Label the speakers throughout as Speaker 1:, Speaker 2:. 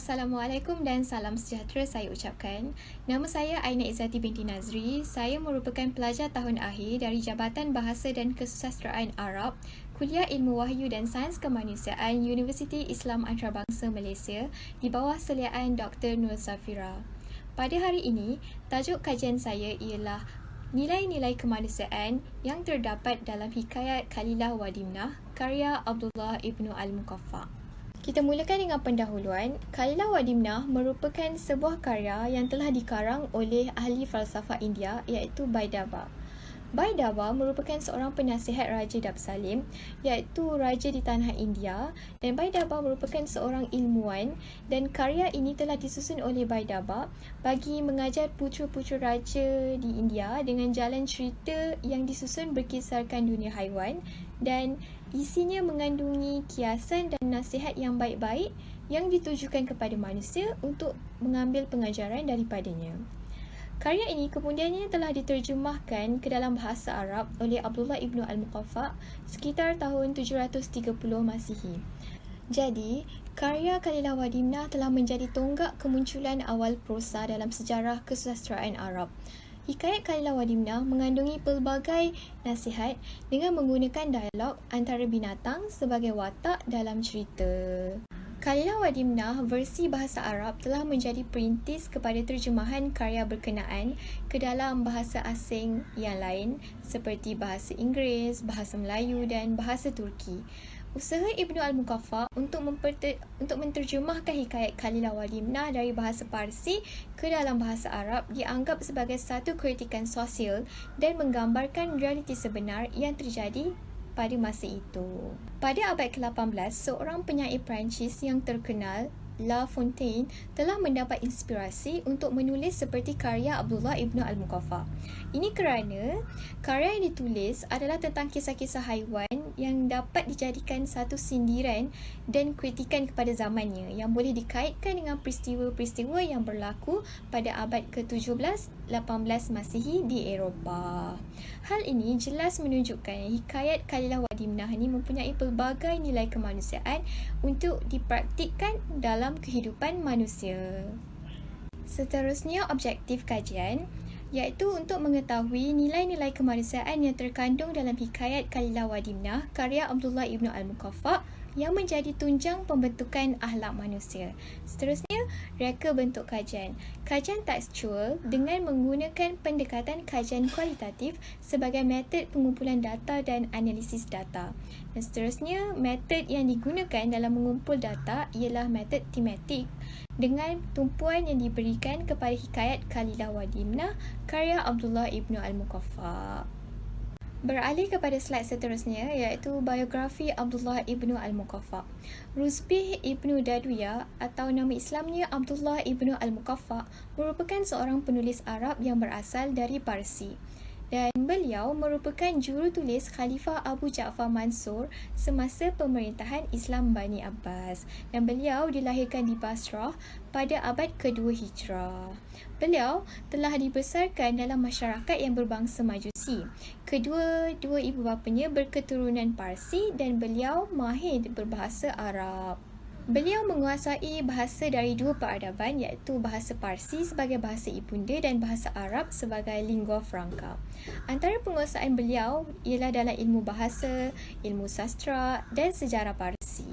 Speaker 1: Assalamualaikum dan salam sejahtera saya ucapkan. Nama saya Aina Izzati binti Nazri. Saya merupakan pelajar tahun akhir dari Jabatan Bahasa dan Kesusasteraan Arab, Kuliah Ilmu Wahyu dan Sains Kemanusiaan Universiti Islam Antarabangsa Malaysia di bawah seliaan Dr. Nur Zafira. Pada hari ini, tajuk kajian saya ialah nilai-nilai kemanusiaan yang terdapat dalam hikayat Kalilah wa Dimnah karya Abdullah Ibnu Al-Muqaffa. Kita mulakan dengan pendahuluan. Kalilah wa Dimnah merupakan sebuah karya yang telah dikarang oleh ahli falsafah India iaitu Baidaba. Baidaba merupakan seorang penasihat Raja Dabsalim iaitu Raja di tanah India, dan Baidaba merupakan seorang ilmuwan, dan karya ini telah disusun oleh Baidaba bagi mengajar putera-putera Raja di India dengan jalan cerita yang disusun berkisarkan dunia haiwan, dan isinya mengandungi kiasan dan nasihat yang baik-baik yang ditujukan kepada manusia untuk mengambil pengajaran daripadanya. Karya ini kemudiannya telah diterjemahkan ke dalam bahasa Arab oleh Abdullah Ibnu Al-Muqaffa sekitar tahun 730 Masihi. Jadi, karya Kalilah wa Dimnah telah menjadi tonggak kemunculan awal prosa dalam sejarah kesusasteraan Arab. Hikayat Kalilah wa Dimnah mengandungi pelbagai nasihat dengan menggunakan dialog antara binatang sebagai watak dalam cerita. Kalilah wa Dimnah versi bahasa Arab telah menjadi perintis kepada terjemahan karya berkenaan ke dalam bahasa asing yang lain seperti bahasa Inggeris, bahasa Melayu dan bahasa Turki. Usaha Ibnu Al-Muqaffa untuk menterjemahkan hikayat Kalilah wa Dimnah dari bahasa Parsi ke dalam bahasa Arab dianggap sebagai satu kritikan sosial dan menggambarkan realiti sebenar yang terjadi pada masa itu. Pada abad ke-18, seorang penyair Perancis yang terkenal, La Fontaine, telah mendapat inspirasi untuk menulis seperti karya Abdullah Ibnu Al-Muqaffa. Ini kerana karya yang ditulis adalah tentang kisah-kisah haiwan yang dapat dijadikan satu sindiran dan kritikan kepada zamannya yang boleh dikaitkan dengan peristiwa-peristiwa yang berlaku pada abad ke-17-18 Masihi di Eropah. Hal ini jelas menunjukkan hikayat Kalilah wa Dimnah ini mempunyai pelbagai nilai kemanusiaan untuk dipraktikkan dalam kehidupan manusia. Seterusnya, objektif kajian iaitu untuk mengetahui nilai-nilai kemanusiaan yang terkandung dalam hikayat Kalilah wa Dimnah karya Abdullah Ibnu Al-Muqaffa yang menjadi tunjang pembentukan akhlak manusia. Seterusnya, reka bentuk kajian. Kajian tekstual dengan menggunakan pendekatan kajian kualitatif sebagai metod pengumpulan data dan analisis data. Dan seterusnya, metod yang digunakan dalam mengumpul data ialah metod tematik dengan tumpuan yang diberikan kepada hikayat Kalilah wa Dimnah karya Abdullah Ibnu Al-Muqaffa. Beralih kepada slide seterusnya iaitu biografi Abdullah Ibnu Al-Muqaffa. Rusbih Ibnu Dadwiyah atau nama Islamnya Abdullah Ibnu Al-Muqaffa merupakan seorang penulis Arab yang berasal dari Parsi. Dan beliau merupakan jurutulis Khalifah Abu Ja'far Mansur semasa pemerintahan Islam Bani Abbas. Dan beliau dilahirkan di Basrah pada abad kedua Hijrah. Beliau telah dibesarkan dalam masyarakat yang berbangsa Majusi. Kedua-dua ibu bapanya berketurunan Parsi dan beliau mahir berbahasa Arab. Beliau menguasai bahasa dari dua peradaban iaitu bahasa Parsi sebagai bahasa ibunda dan bahasa Arab sebagai lingua franca. Antara penguasaan beliau ialah dalam ilmu bahasa, ilmu sastra dan sejarah Parsi.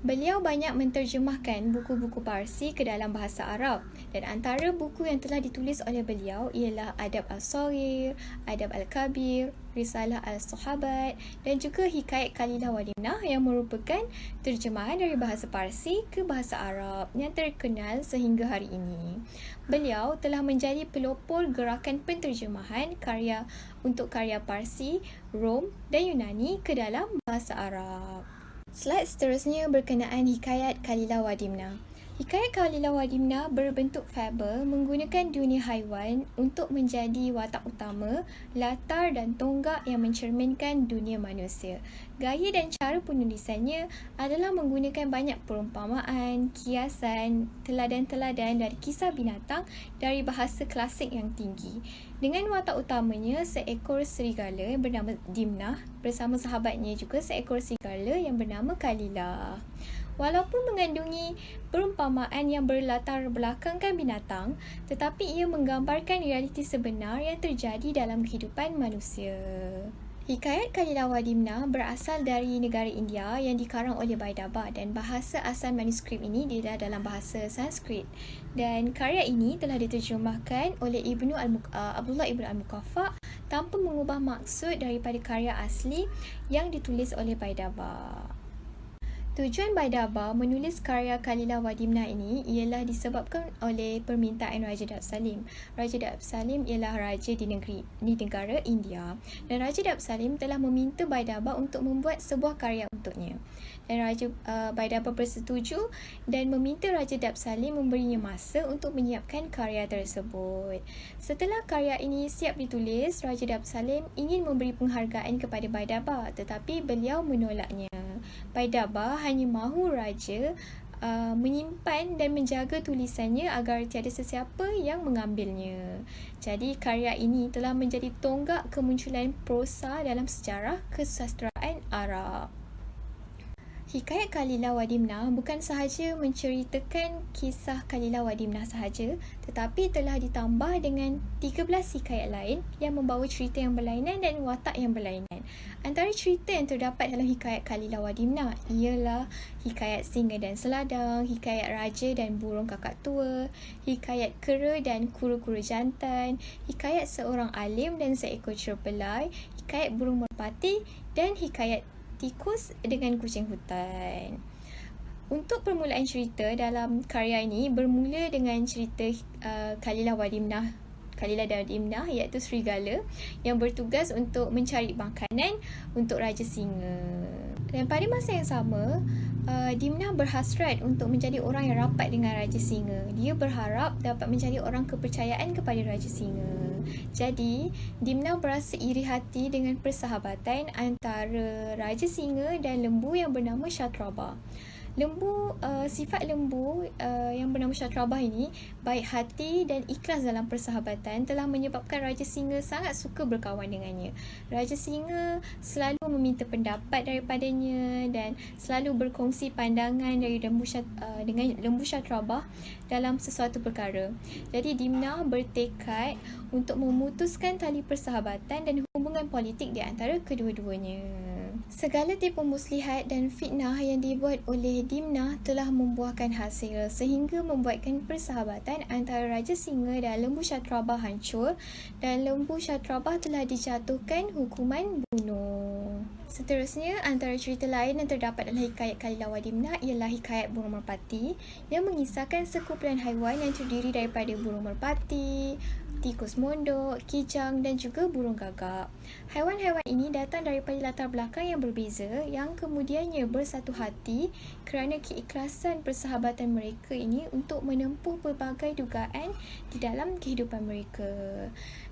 Speaker 1: Beliau banyak menterjemahkan buku-buku Parsi ke dalam bahasa Arab, dan antara buku yang telah ditulis oleh beliau ialah Adab Al-Saghir, Adab Al-Kabir, Risalah Al-Sahabat dan juga hikayat Kalilah wa Dimnah yang merupakan terjemahan dari bahasa Parsi ke bahasa Arab yang terkenal sehingga hari ini. Beliau telah menjadi pelopor gerakan penterjemahan karya untuk karya Parsi, Rom dan Yunani ke dalam bahasa Arab. Slide seterusnya berkenaan hikayat Kalilah wa Dimnah. Hikayat Kalilah wa Dimnah berbentuk fabel menggunakan dunia haiwan untuk menjadi watak utama, latar dan tonggak yang mencerminkan dunia manusia. Gaya dan cara penulisannya adalah menggunakan banyak perumpamaan, kiasan, teladan-teladan dari kisah binatang dari bahasa klasik yang tinggi. Dengan watak utamanya seekor serigala bernama Dimnah bersama sahabatnya juga seekor serigala yang bernama Kalilah. Walaupun mengandungi perumpamaan yang berlatar belakangkan binatang, tetapi ia menggambarkan realiti sebenar yang terjadi dalam kehidupan manusia. Hikayat Kalilah Wadimna berasal dari negara India yang dikarang oleh Baidaba, dan bahasa asal manuskrip ini adalah dalam bahasa Sanskrit. Dan karya ini telah diterjemahkan oleh Abdullah Ibn Al-Muqaffa tanpa mengubah maksud daripada karya asli yang ditulis oleh Baidaba. Tujuan Baidaba menulis karya Kalilah Wadimna ini ialah disebabkan oleh permintaan Raja Dab Salim. Raja Dab Salim ialah raja di negara India, dan Raja Dab Salim telah meminta Baidaba untuk membuat sebuah karya untuknya. Dan Baidaba bersetuju dan meminta Raja Dab Salim memberinya masa untuk menyiapkan karya tersebut. Setelah karya ini siap ditulis, Raja Dab Salim ingin memberi penghargaan kepada Baidaba, tetapi beliau menolaknya. Baidaba hanya mahu raja menyimpan dan menjaga tulisannya agar tiada sesiapa yang mengambilnya. Jadi karya ini telah menjadi tonggak kemunculan prosa dalam sejarah kesusastraan Arab. Hikayat Kalilah Wadimna bukan sahaja menceritakan kisah Kalilah Wadimna sahaja, tetapi telah ditambah dengan 13 hikayat lain yang membawa cerita yang berlainan dan watak yang berlainan. Antara cerita yang terdapat dalam hikayat Kalilah Wadimna ialah hikayat singa dan seladang, hikayat raja dan burung kakak tua, hikayat kera dan kura-kura jantan, hikayat seorang alim dan seekor cerpelai, hikayat burung merpati dan hikayat tikus dengan kucing hutan. Untuk permulaan cerita dalam karya ini bermula dengan cerita Kalilah Wadimna iaitu serigala yang bertugas untuk mencari makanan untuk Raja Singa. Dan pada masa yang sama, Dimna berhasrat untuk menjadi orang yang rapat dengan Raja Singa. Dia berharap dapat menjadi orang kepercayaan kepada Raja Singa. Jadi, Dimna berasa iri hati dengan persahabatan antara Raja Singa dan lembu yang bernama Shatrabah. Sifat lembu yang bernama Shatrabah ini baik hati dan ikhlas dalam persahabatan telah menyebabkan Raja Singa sangat suka berkawan dengannya. Raja Singa selalu meminta pendapat daripadanya dan selalu berkongsi pandangan dengan lembu Shatrabah dalam sesuatu perkara. Jadi Dimna bertekad untuk memutuskan tali persahabatan dan hubungan politik di antara kedua-duanya. Segala tipu muslihat dan fitnah yang dibuat oleh Dimna telah membuahkan hasil sehingga membuatkan persahabatan antara Raja Singa dan lembu Shatrabah hancur, dan lembu Shatrabah telah dijatuhkan hukuman bunuh. Seterusnya, antara cerita lain yang terdapat dalam hikayat Kalilah Wadimna ialah hikayat burung merpati yang mengisahkan sekumpulan haiwan yang terdiri daripada burung merpati, tikus mondok, kijang dan juga burung gagak. Haiwan-haiwan ini datang daripada latar belakang yang berbeza yang kemudiannya bersatu hati kerana keikhlasan persahabatan mereka ini untuk menempuh pelbagai dugaan di dalam kehidupan mereka.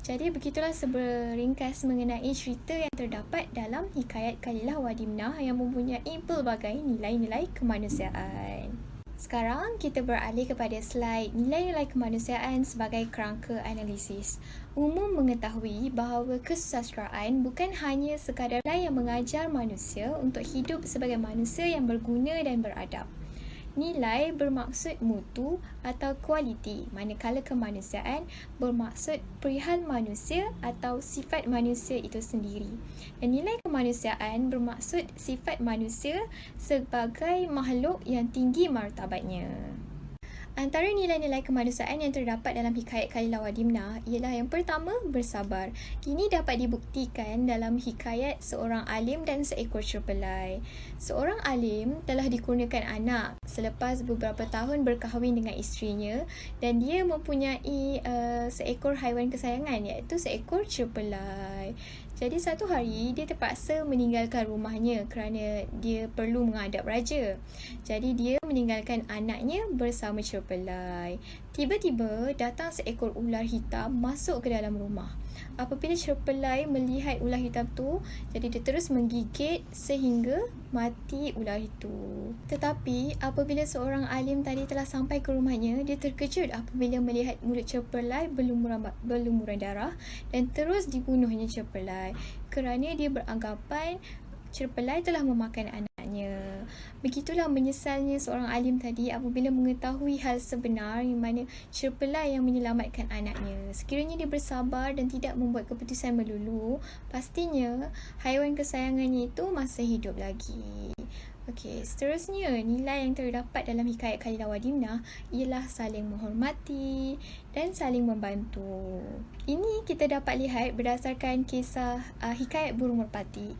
Speaker 1: Jadi begitulah seberingkas mengenai cerita yang terdapat dalam hikayat Kalilah Wadimna yang mempunyai pelbagai nilai-nilai kemanusiaan. Sekarang kita beralih kepada slide nilai-nilai kemanusiaan sebagai kerangka analisis. Umum mengetahui bahawa kesusastraan bukan hanya sekadar yang mengajar manusia untuk hidup sebagai manusia yang berguna dan beradab. Nilai bermaksud mutu atau kualiti, manakala kemanusiaan bermaksud perihal manusia atau sifat manusia itu sendiri. Dan nilai kemanusiaan bermaksud sifat manusia sebagai makhluk yang tinggi martabatnya. Antara nilai-nilai kemanusiaan yang terdapat dalam hikayat Kalilah Wadimna ialah yang pertama, bersabar. Ini dapat dibuktikan dalam hikayat seorang alim dan seekor cerpelai. Seorang alim telah dikurniakan anak selepas beberapa tahun berkahwin dengan isterinya, dan dia mempunyai seekor haiwan kesayangan iaitu seekor cerpelai. Jadi satu hari dia terpaksa meninggalkan rumahnya kerana dia perlu menghadap raja. Jadi dia meninggalkan anaknya bersama cerpelai. Tiba-tiba datang seekor ular hitam masuk ke dalam rumah. Apabila cerpelai melihat ular hitam tu, jadi dia terus menggigit sehingga mati ular itu. Tetapi apabila seorang alim tadi telah sampai ke rumahnya, dia terkejut apabila melihat mulut cerpelai berlumuran darah dan terus dibunuhnya cerpelai kerana dia beranggapan Cerpelai telah memakan anaknya. Begitulah menyesalnya seorang alim tadi apabila mengetahui hal sebenar di mana cerpelai yang menyelamatkan anaknya. Sekiranya dia bersabar dan tidak membuat keputusan melulu, pastinya haiwan kesayangannya itu masih hidup lagi. Okey, seterusnya nilai yang terdapat dalam hikayat Khalilah wa Dimnah ialah saling menghormati dan saling membantu. Ini kita dapat lihat berdasarkan kisah hikayat burung merpati.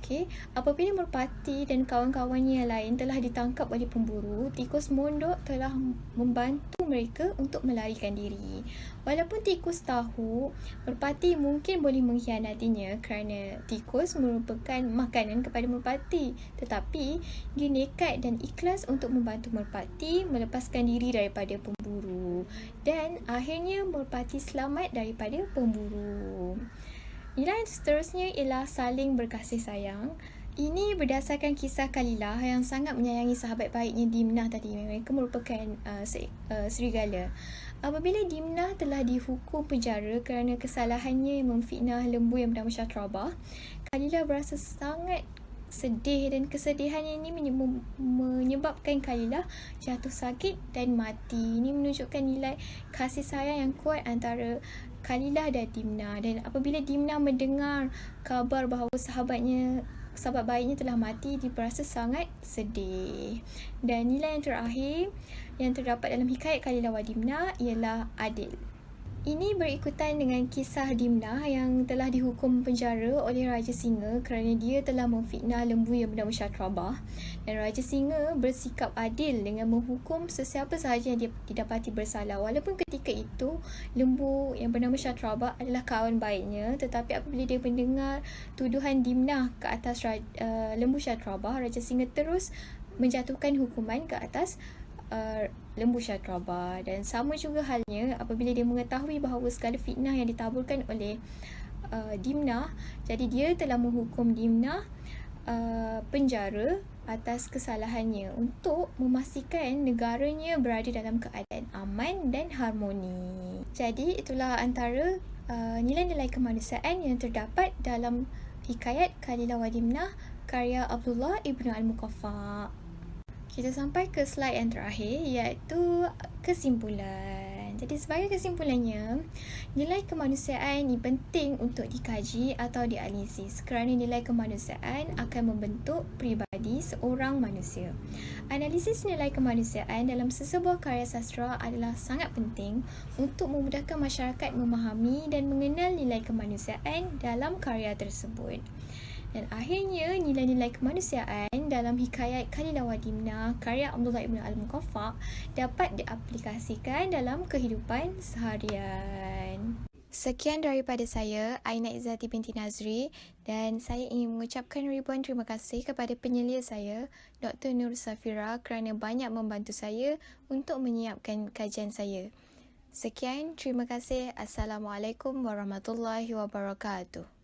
Speaker 1: Okey, apabila merpati dan kawan-kawannya yang lain telah ditangkap oleh pemburu, tikus mondok telah membantu mereka untuk melarikan diri. Walaupun tikus tahu merpati mungkin boleh mengkhianatinya kerana tikus merupakan makanan kepada merpati, tetapi dia nekat dan ikhlas untuk membantu merpati melepaskan diri daripada pemburu dan akhirnya merpati selamat daripada pemburu. Nilai yang seterusnya ialah saling berkasih sayang. Ini berdasarkan kisah Khalilah yang sangat menyayangi sahabat baiknya Dimnah tadi. Mereka merupakan serigala. Apabila Dimnah telah dihukum penjara kerana kesalahannya yang memfitnah lembu yang bernama Syatrabah, Khalilah berasa sangat sedih dan kesedihan ini menyebabkan Khalilah jatuh sakit dan mati. Ini menunjukkan nilai kasih sayang yang kuat antara Khalilah dan Dimnah. Dan apabila Dimnah mendengar kabar bahawa sahabat baiknya telah mati, dia berasa sangat sedih. Dan nilai yang terakhir yang terdapat dalam hikayat Khalilah wa Dimnah ialah adil. Ini berikutan dengan kisah Dimnah yang telah dihukum penjara oleh Raja Singa kerana dia telah memfitnah lembu yang bernama Syatrabah. Dan Raja Singa bersikap adil dengan menghukum sesiapa sahaja yang dia didapati bersalah. Walaupun ketika itu lembu yang bernama Syatrabah adalah kawan baiknya, tetapi apabila dia mendengar tuduhan Dimnah ke atas lembu Syatrabah, Raja Singa terus menjatuhkan hukuman ke atas lembu Syatrabah. Dan sama juga halnya apabila dia mengetahui bahawa segala fitnah yang ditaburkan oleh Dimnah, jadi dia telah menghukum Dimnah penjara atas kesalahannya untuk memastikan negaranya berada dalam keadaan aman dan harmoni. Jadi itulah antara nilai-nilai kemanusiaan yang terdapat dalam hikayat Khalilah wa Dimnah karya Abdullah Ibn Al-Muqaffa. Kita sampai ke slide yang terakhir, iaitu kesimpulan. Jadi sebagai kesimpulannya, nilai kemanusiaan ini penting untuk dikaji atau dianalisis kerana nilai kemanusiaan akan membentuk peribadi seorang manusia. Analisis nilai kemanusiaan dalam sesebuah karya sastra adalah sangat penting untuk memudahkan masyarakat memahami dan mengenal nilai kemanusiaan dalam karya tersebut. Dan akhirnya, nilai-nilai kemanusiaan dalam hikayat Khalilah wa Dimnah karya Abdullah Ibn Al-Muqaffa dapat diaplikasikan dalam kehidupan seharian. Sekian daripada saya, Aina Izzati binti Nazri, dan saya ingin mengucapkan ribuan terima kasih kepada penyelia saya, Dr. Nur Safira, kerana banyak membantu saya untuk menyiapkan kajian saya. Sekian, terima kasih. Assalamualaikum warahmatullahi wabarakatuh.